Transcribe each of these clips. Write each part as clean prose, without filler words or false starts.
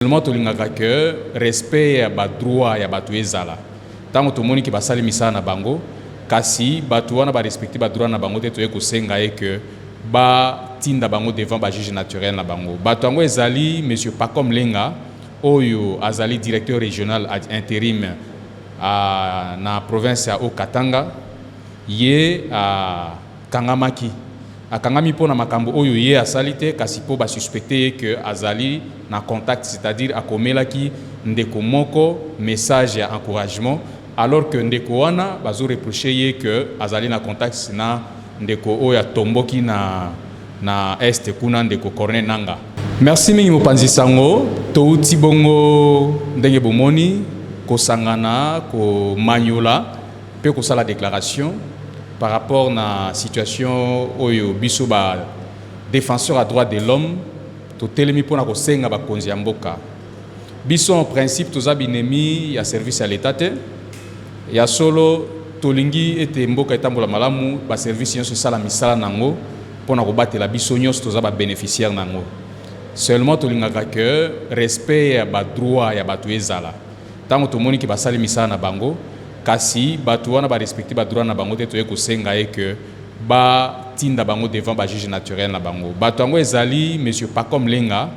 Seulement tolingaka que respect ya ba droit ya batu ezala. Tango tomoni ki basali misala na bango, kasi batu wana ba respecter ba droit na bango te toye kosenga que ba tinda bango devant ba juge naturel na bango. Batu yango ezali monsieur Pacom Lenga oyo azali directeur régional ad intérim na province ya Haut-Katanga ye kangamaki akangami pona makambo oyo ye asali te kasi po ba suspecter que azali na contact, c'est-à-dire akomelaki ndeko moko message ya encouragement alors que ndeko wana bazo reprocher ye que azali na contact na ndeko oyo tomboki na est kuna ndeko Corneille Nanga. Merci mingi mopanzi sango touti bongo ndenge bomoni kosangana ko manyola pe ko sala déclaration par rapport na situation oyo biso ba défenseur à droit de l'homme to telemi pona ko senga ba konzi ya mboka biso en principe toza binemi ya service à l'état te ya solo tolingi ete mboka etambola malamu ba service nyonso sala misala nango pona ko batela biso nyonso toza ba bénéficiaire nango seulement tolingaka que respect ya ba droit ya batu ezala tango tomoni ki basali misala na bango kasi batu wana ba respecter ba droit na bango te toye kosenga que ba tinda bango devant ba juge naturel na bango. Batu yango ezali monsieur Pacom Lenga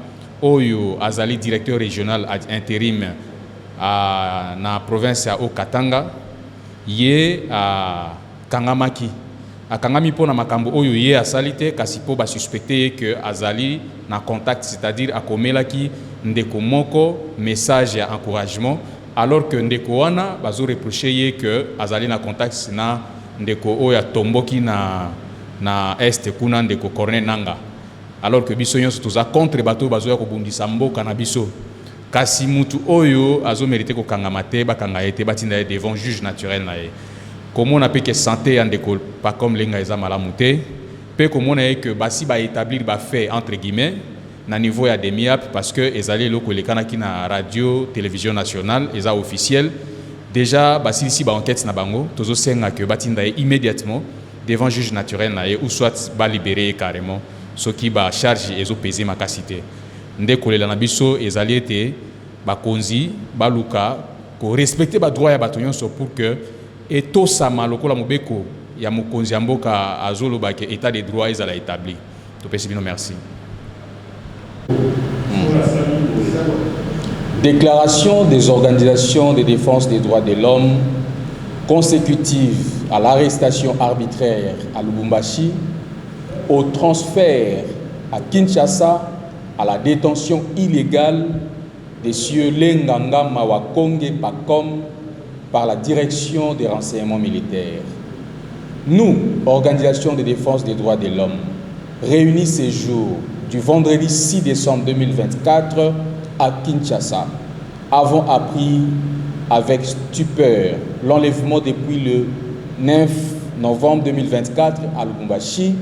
oyo azali directeur régional ad intérim na province ya Haut-Katanga ye kangamaki akangami pona makambo oyo ye asali te kasi po ba suspecter que azali na contact, c'est-à-dire akomelaki ndeko moko message ya encouragement alors que ndeko wana bazo reprocher ye que azali na contact na ndeko oyo tomboki na est kuna ndeko Corneille Nanga alors que biso nyonso toza contre bato bazo ya kobundisa mboka na biso kasi mutu oyo azo mériter ko kangama te bakanga ete batinda ye devant juge naturel na ye komona pe que santé ya ndeko Pacom Lenga eza malamu te pe komona ye que basi ba établir ba fait entre guillemets na niveau ya demi-ap parce que ezali loko lekanaki na radio télévision nationale eza officiel déjà basilisi ba enquête na bango tozo senga que batinda ye immédiatement devant juge naturel na ye ou soit ba libérer carrément soki ba charge ezo peser makasité ndeko lela na biso ezali ete ba konzi ba luka ko respecter ba droit ya bato nyonso pour que eto sama lokola mobeko ya mokonzi ya mboka azolo ba ke état de droit ezala établi to pesi bino merci. Déclaration des organisations de défense des droits de l'homme consécutive à l'arrestation arbitraire à Lubumbashi, au transfert à Kinshasa, à la détention illégale des sieur Lenganga Mawakonge Pacom par la direction des renseignements militaires. Nous, organisations de défense des droits de l'homme, réunis ce jour du vendredi 6 décembre 2024 à Kinshasa, avons appris avec stupeur l'enlèvement depuis le 9 novembre 2024 à Lubumbashi,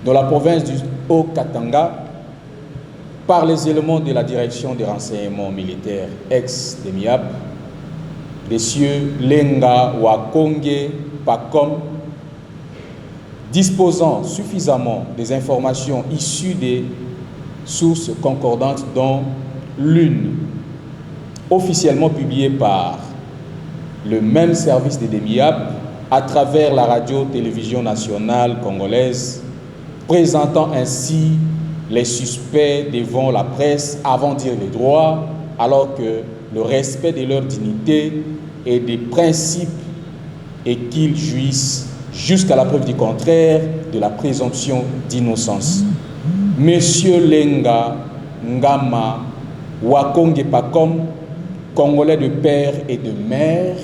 dans la province du Haut-Katanga, par les éléments de la direction des renseignements militaires ex-DEMIAP, des sieur Lenga Wakonge Pacom, disposant suffisamment des informations issues des sources concordantes dont l'une officiellement publiée par le même service de DEMIAP à travers la radio-télévision nationale congolaise, présentant ainsi les suspects devant la presse avant de dire les droits, alors que le respect de leur dignité et des principes et qu'ils jouissent jusqu'à la preuve du contraire de la présomption d'innocence. Monsieur Lenga Ngama Wakonge Pacom, Congolais de père et de mère,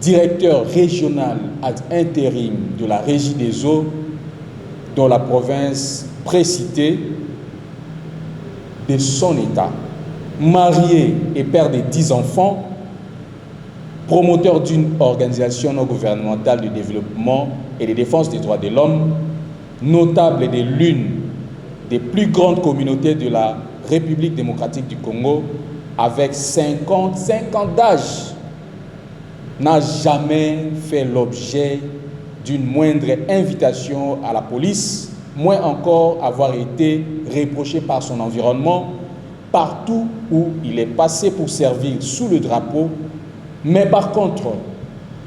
directeur régional ad intérim de la Régie des eaux dans la province précitée de son état, marié et père de 10 enfants, promoteur d'une organisation non gouvernementale de développement et de défense des droits de l'homme, notable de l'une des plus grandes communautés de la République démocratique du Congo, avec 50 d'âge, n'a jamais fait l'objet d'une moindre invitation à la police, moins encore avoir été reproché par son environnement partout où il est passé pour servir sous le drapeau, mais par contre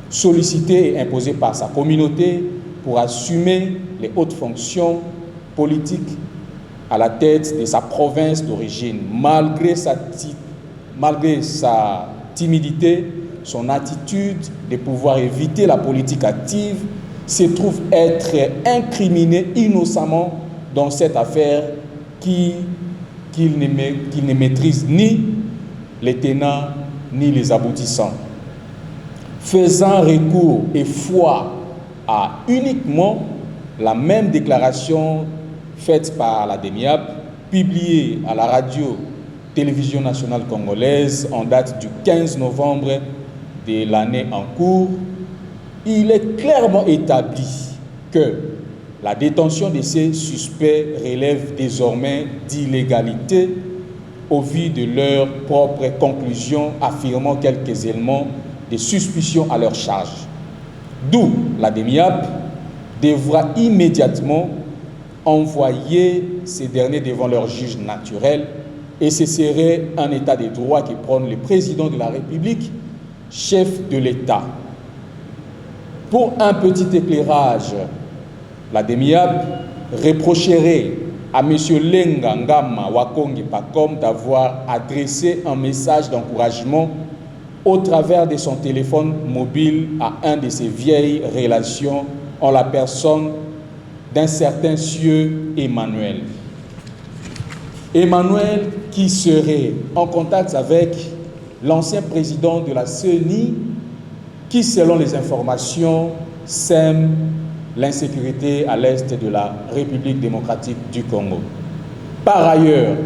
sollicité et imposé par sa communauté pour assumer les hautes fonctions politiques à la tête de sa province d'origine. Malgré sa timidité, son attitude de pouvoir éviter la politique active, se trouve être incriminé innocemment dans cette affaire qu'il ne maîtrise ni les tenants ni les aboutissants. Faisant recours et foi à uniquement la même déclaration faite par la DEMIAP, publiée à la radio-télévision nationale congolaise en date du 15 novembre de l'année en cours, il est clairement établi que la détention de ces suspects relève désormais d'illégalité au vu de leurs propres conclusions affirmant quelques éléments de suspicion à leur charge. D'où la DEMIAP devra immédiatement envoyer ces derniers devant leur juge naturel, et ce serait un état de droit qui prône le président de la République, chef de l'État. Pour un petit éclairage, la DEMIAP reprocherait à M. Lenga Ngama Wakongi Pacom d'avoir adressé un message d'encouragement au travers de son téléphone mobile à un de ses vieilles relations en la personne d'un certain sieur Emmanuel. Emmanuel qui serait en contact avec l'ancien président de la CENI qui, selon les informations, sème l'insécurité à l'est de la République démocratique du Congo. Par ailleurs,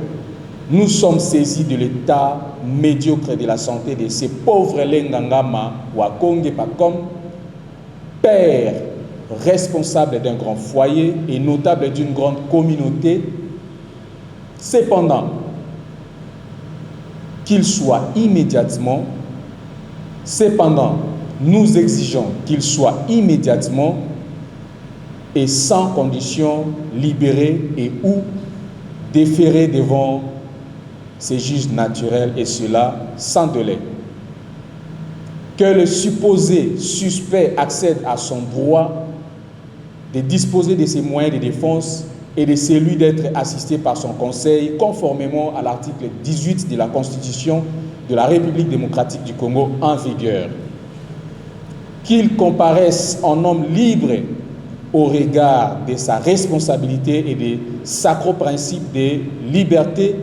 nous sommes saisis de l'état médiocre de la santé de ces pauvres Lengangama Wakonge Pacom, père responsable d'un grand foyer et notable d'une grande communauté. Cependant, nous exigeons qu'il soit immédiatement et sans condition libéré et ou déféré devant ses juges naturels, et cela sans délai. Que le supposé suspect accède à son droit de disposer de ses moyens de défense et de celui d'être assisté par son conseil conformément à l'article 18 de la Constitution de la République démocratique du Congo en vigueur. Qu'il comparaisse en homme libre au regard de sa responsabilité et des sacro principes de liberté